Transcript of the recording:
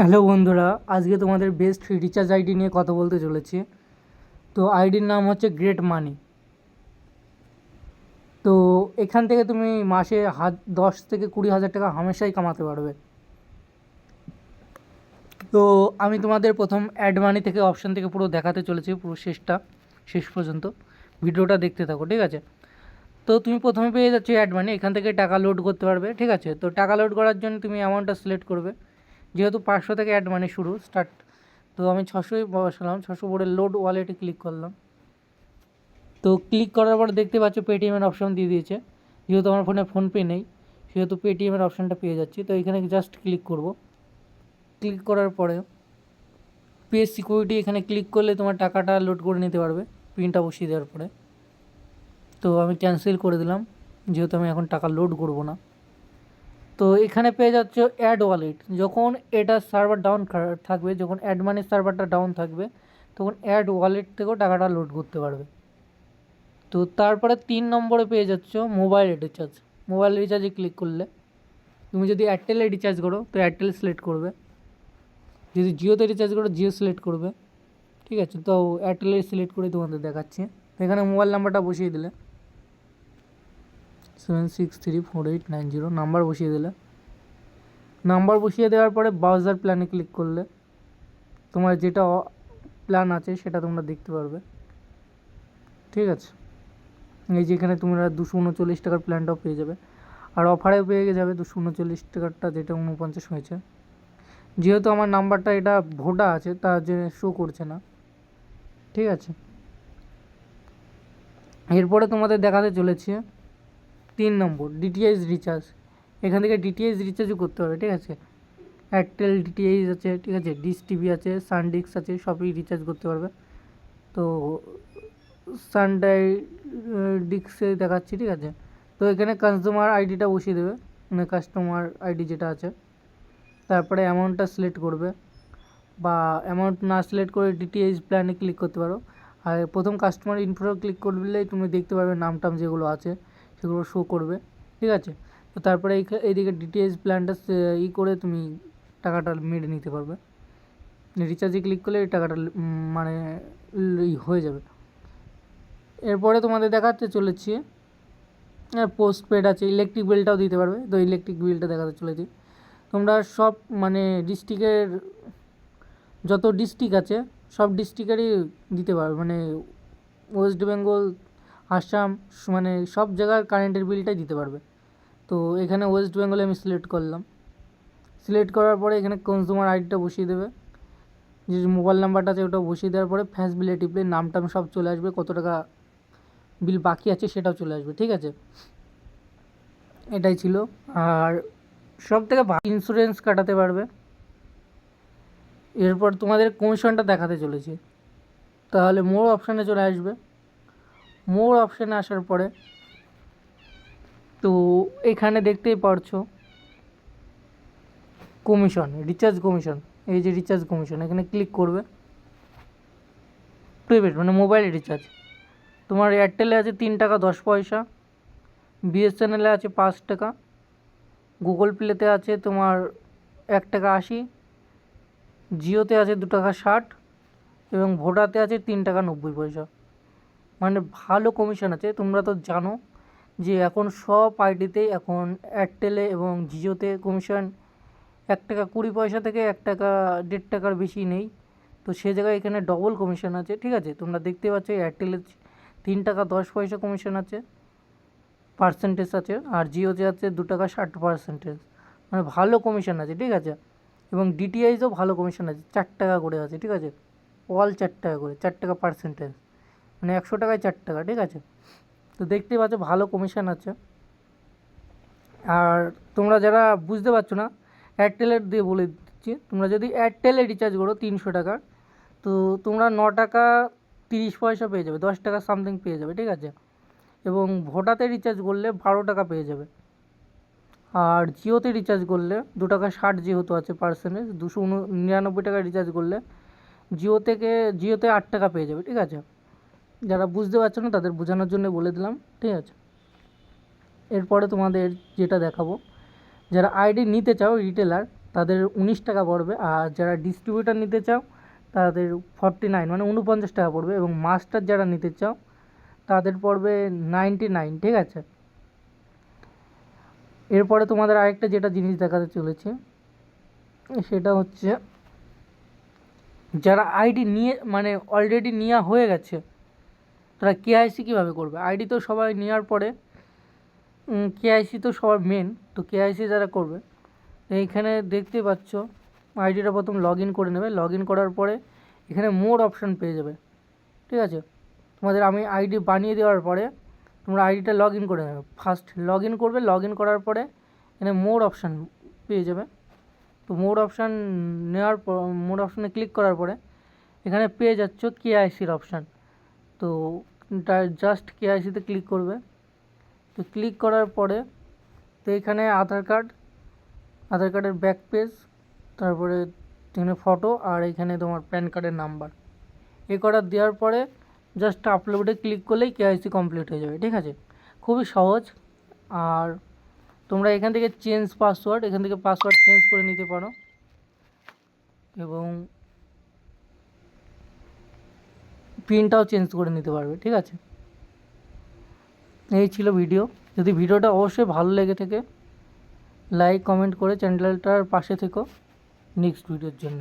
Hello বন্ধুরা, আজকে তোমাদের বেস্ট রিচার্জ আইডি নিয়ে কথা বলতে চলেছি। তো আইডির নাম হচ্ছে গ্রেট মানি। তো এখান থেকে তুমি মাসে 10 থেকে 20 হাজার টাকা হামেশাই কামাতে পারবে। তো আমি তোমাদের প্রথম অ্যাড মানি থেকে অপশান থেকে পুরো দেখাতে চলেছি, পুরো শেষ পর্যন্ত ভিডিওটা দেখতে থাকো, ঠিক আছে? তো তুমি প্রথমে পেয়ে যাচ্ছ অ্যাড মানি, এখান থেকে টাকা লোড করতে পারবে, ঠিক আছে? তো টাকা লোড করার জন্য তুমি অ্যামাউন্টটা সিলেক্ট করবে। যেহেতু 500 থেকে অ্যাড মানি শুরু স্টার্ট, তো আমি 600ই বসালাম। 600 পরে লোড ওয়ালেটে ক্লিক করলাম। তো ক্লিক করার পর দেখতে পাচ্ছ পেটিএমের অপশান দিয়ে দিয়েছে। যেহেতু আমার ফোনে ফোনপে নেই, সেহেতু পেটিএমের অপশানটা পেয়ে যাচ্ছি। তো এখানে জাস্ট ক্লিক করব। ক্লিক করার পরে পে সিকিউরিটি এখানে ক্লিক করলে তোমার টাকাটা লোড করে নিতে পারবে পিনটা বসিয়ে দেওয়ার পরে। তো আমি ক্যান্সেল করে দিলাম, যেহেতু আমি এখন টাকা লোড করব না। তো এখানে পেয়ে যাচ্ছ অ্যাড ওয়ালেট। যখন এটা সার্ভার ডাউন থাকবে, যখন অ্যাড মানির সার্ভারটা ডাউন থাকবে, তখন অ্যাড ওয়ালেট থেকেও টাকাটা লোড করতে পারবে। তো তারপরে 3 নম্বরে পেয়ে যাচ্ছ মোবাইল রিচার্জ। মোবাইল রিচার্জে ক্লিক করলে তুমি যদি এয়ারটেলে রিচার্জ করো তো এয়ারটেল সিলেক্ট করবে, যদি জিওতে রিচার্জ করো জিও সিলেক্ট করবে, ঠিক আছে? তো এয়ারটেলে সিলেক্ট করে তোমাদের দেখাচ্ছি। তো এখানে মোবাইল নাম্বারটা বসিয়ে দিলে 763489 নাম্বার বসিয়ে দিলে, নাম্বার বসিয়ে দেওয়ার পরে ব্রাউজার প্ল্যানে ক্লিক করলে তোমার যেটা প্ল্যান আছে সেটা তোমরা দেখতে পারবে, ঠিক আছে? এই যে এখানে তোমরা 239 টাকার প্ল্যানটাও পেয়ে যাবে, আর অফারেও পেয়ে যাবে 239 টাকারটা, যেটা 49 হয়েছে। যেহেতু আমার নাম্বারটা এটা ভোডা আছে তার জন্য শো করছে না, ঠিক আছে? এরপরে তোমাদের দেখাতে চলেছে 3 নম্বর ডিটিএইচ রিচার্জ। এখান থেকে ডিটিএইচ রিচার্জও করতে হবে, ঠিক আছে? এয়ারটেল ডিটিএইচ আছে, ঠিক আছে? ডিশ টিভি আছে, সানডিস্ক আছে, সবই রিচার্জ করতে পারবে। তো সানডাই ডিস্কে দেখাচ্ছি, ঠিক আছে? তো এখানে কনজিউমার আইডিটা বসিয়ে দেবে, মানে কাস্টমার আইডি যেটা আছে। তারপরে অ্যামাউন্টটা সিলেক্ট করবে, বা অ্যামাউন্ট না সিলেক্ট করে ডিটিএইচ প্ল্যানে ক্লিক করতে পারো। আর প্রথম কাস্টমার ইনফো ক্লিক করলেই তুমি দেখতে পারবে নাম টাম যেগুলো আছে সেগুলো শো করবে, ঠিক আছে? তো তারপরে এইদিকে ডিটিএইচ প্ল্যানটা করে তুমি টাকাটা মেরে নিতে পারবে। রিচার্জে ক্লিক করলে এই টাকাটা মানে হয়ে যাবে। এরপরে তোমাদের দেখাতে চলেছি পোস্ট পেড আছে, ইলেকট্রিক বিলটাও দিতে পারবে। তো ইলেকট্রিক বিলটা দেখাতে চলেছি। তোমরা সব মানে ডিস্ট্রিক্টের যত ডিস্ট্রিক্ট আছে সব ডিস্ট্রিক্টেরই দিতে পারবে, মানে ওয়েস্ট বেঙ্গল, আসাম, মানে সব জায়গার কারেন্টের বিলটাই দিতে পারবে। তো এখানে ওয়েস্ট বেঙ্গলে আমি সিলেক্ট করলাম। সিলেক্ট করার পরে এখানে কনজিউমার আইডিটা বসিয়ে দেবে, যে মোবাইল নাম্বারটা আছে ওটা বসিয়ে দেওয়ার পরে ফ্যাস বিলে টিপলে নামটা সব চলে আসবে, কত টাকা বিল বাকি আছে সেটাও চলে আসবে, ঠিক আছে? এটাই ছিল। আর সব থেকে ইন্স্যুরেন্স কাটাতে পারবে। এরপর তোমাদের কমিশনটা দেখাতে চলেছি। তাহলে মোর অপশানে চলে আসবে। মোর অপশানে আসার পরে তো এখানে দেখতেই পারছো কমিশন, রিচার্জ কমিশন। এই যে রিচার্জ কমিশন, এখানে ক্লিক করবে। প্রিপেড মানে মোবাইল রিচার্জ। তোমার এয়ারটেলে আছে 3 টাকা 10 পয়সা, বিএসএনএলে আছে 5 টাকা, গুগল প্লেতে আছে তোমার 1 টাকা 80, জিওতে আছে 2 টাকা 60, এবং ভোডাতে আছে 3 টাকা 90 পয়সা। মানে ভালো কমিশন আছে। তোমরা তো জানো যে এখন সব আইডিতেই এখন এয়ারটেলে এবং জিওতে কমিশন 1 টাকা 20 পয়সা থেকে 1 টাকা 1.5 টাকার বেশি নেই। তো সে জায়গায় এখানে ডবল কমিশন আছে, ঠিক আছে? তোমরা দেখতে পাচ্ছ এয়ারটেলে 3 টাকা 10 পয়সা কমিশন আছে, পার্সেন্টেজ আছে, আর জিওতে আছে 2 টাকা 60 পার্সেন্টেজ। মানে ভালো কমিশন আছে, ঠিক আছে? এবং ডিটিআইসও ভালো কমিশন আছে, 4 টাকা করে আছে, ঠিক আছে? অল 4 টাকা করে, 4 টাকা পার্সেন্টেজ, মানে 100 টাকায় 4 টাকা, ঠিক আছে? তো দেখতেই পাচ্ছ ভালো কমিশন আছে। আর তোমরা যারা বুঝতে পারছো না, এয়ারটেলের দিয়ে বলে দিচ্ছি। তোমরা যদি এয়ারটেলে রিচার্জ করো 300 টাকার, তো তোমরা 9 টাকা 30 পয়সা পেয়ে যাবে, 10 টাকা সামথিং পেয়ে যাবে, ঠিক আছে? এবং ভোডাতে রিচার্জ করলে 12 টাকা পেয়ে যাবে। আর জিওতে রিচার্জ করলে 2 টাকা 60 যেহেতু আছে পার্সেন্টেজ, 299 টাকা রিচার্জ করলে জিওতে 8 টাকা পেয়ে যাবে, ঠিক আছে? যারা বুঝতে পারছো না তাদের বোঝানোর জন্য বলে দিলাম, ঠিক আছে? এরপরে তোমাদের যেটা দেখাবো, যারা আইডি নিতে চাও রিটেলার, তাদের 19 টাকা পড়বে, আর যারা ডিস্ট্রিবিউটার নিতে চাও তাদের 49 মানে 49 টাকা পড়বে, এবং মাস্টার যারা নিতে চাও তাদের পড়বে 99, ঠিক আছে। এরপরে তোমাদের আরেকটা যেটা জিনিস দেখাতে চলেছে সেটা হচ্ছে যারা আইডি নিয়ে মানে অলরেডি নেওয়া হয়ে গেছে তারা কেআইসি কীভাবে করবে। আইডি তো সবাই নেওয়ার পরে কেআইসি তো সবার মেন, তো কেআইসি যারা করবে এইখানে দেখতে পাচ্ছ আইডিটা প্রথম লগ ইন করে নেবে। লগ ইন করার পরে এখানে মোর অপশান পেয়ে যাবে, ঠিক আছে। তোমাদের আমি আইডি বানিয়ে দেওয়ার পরে তোমরা আইডিটা লগ ইন করে নেবে। ফার্স্ট লগ ইন করবে, লগ ইন করার পরে এখানে মোর অপশান পেয়ে যাবে। তো মোর অপশান নেওয়ার পর মোর অপশানে ক্লিক করার পরে এখানে পেয়ে যাচ্ছ কেআইসির অপশান। তো জাস্ট কেআইসিতে ক্লিক করবে। তো ক্লিক করার পরে তো এখানে আধার কার্ডের ব্যাক পেজ, তারপরে এখানে ফটো, আর এখানে তোমার প্যান কার্ডের নাম্বার, এ করা দেওয়ার পরে জাস্ট আপলোডে ক্লিক করলেই কেআইসি কমপ্লিট হয়ে যাবে, ঠিক আছে। খুবই সহজ। আর তোমরা এখান থেকে চেঞ্জ পাসওয়ার্ড, এখান থেকে পাসওয়ার্ড চেঞ্জ করে নিতে পারো, এবং পিনটাও চেঞ্জ করে নিতে পারবে, ঠিক আছে। এই ছিল ভিডিও। যদি ভিডিওটা অবশ্যই ভালো লেগে থাকে লাইক কমেন্ট করে চ্যানেলটার পাশে থেকো নেক্সট ভিডিওর জন্য।